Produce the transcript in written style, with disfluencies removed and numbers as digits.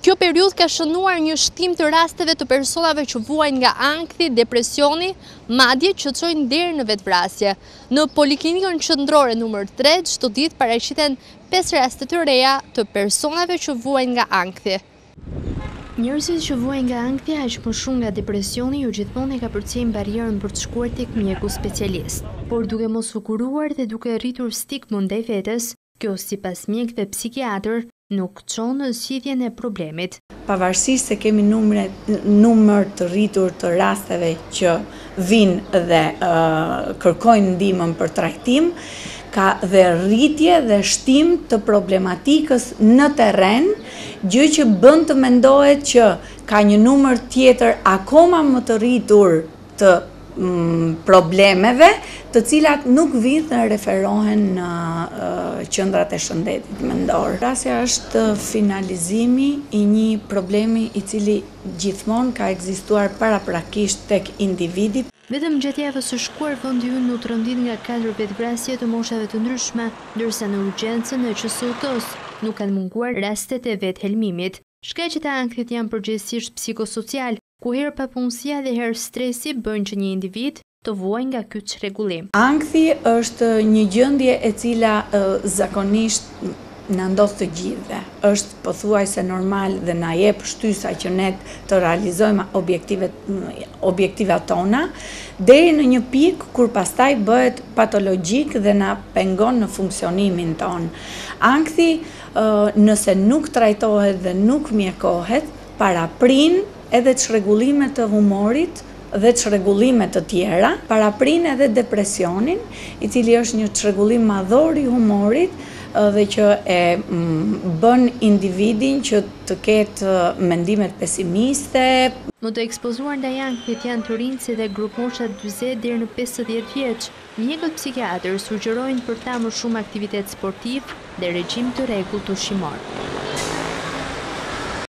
Kjo periudhë ka shënuar një shtim të rasteve të personave që vuajnë nga ankthi, depresioni, madje që çojnë deri në vetvrasje. Në Poliklinikën Qendrore numër 3 çdo ditë paraqiten 5 raste të reja të personave që vuajnë nga ankthi. Njerëzit që vuajnë nga ankthi aq më shumë nga depresioni jo gjithmonë e ka përcjellë barrierën për të shkuar tek mjeku specialist. Por duke mos u kuruar dhe duke rritur stigmën ndaj vetes, kjo sipas mjekëve psikiatër nuk çon në zgjidhjen e problemit. Pavarësisht se kemi numër të rritur të rasteve që vinë dhe kërkojnë ndihmën për trajtim, ka dhe rritje dhe shtim të problematikës në terren, gjë që bën të mendohet që ka një numër tjetër akoma më të rritur të problemeve, të cilat nuk vinë dhe referohen në qendrat e shëndetit mendor. Rasja është finalizimi i një problemi i cili gjithmonë ka ekzistuar paraprakisht tek individi. Vetëm gjatë javës së shkuar vendi ynë u trondit nga 4 vetvrasje të moshave të ndryshme, ndërsa në urgjencën e QSUT-s nuk kanë munguar rastet e vethelmimit. Shkaqet e ankthit janë përgjithsisht psikosocial, ku herë papunësia dhe herë stresi bëjnë që një individ të vuajë nga ky çrregullim. Ankthi është një gjendje e cila zakonisht na ndodh të gjithëve. Është pothuajse normal dhe na jep shtysa që ne të realizojmë objektivat tona, deri në një pikë kur pastaj bëhet patologjik dhe na pengon në funksionimin ton. Ankthi, nëse nuk trajtohet dhe nuk mjekohet, paraprin edhe çrregullime të humorit dhe çrregullime të tjera, paraprin edhe depresionin, i cili është një çrregullim madhor i humorit dhe që e bën individin që të ketë mendimet pesimiste. Më të ekspozuar ndaj ankthit janë të rinj si dhe grup mosha 40 deri në 50 vjeç. Mjekët psikiatër sugjerojnë për ta më shumë aktivitet sportiv dhe regjim të rregullt ushqimor.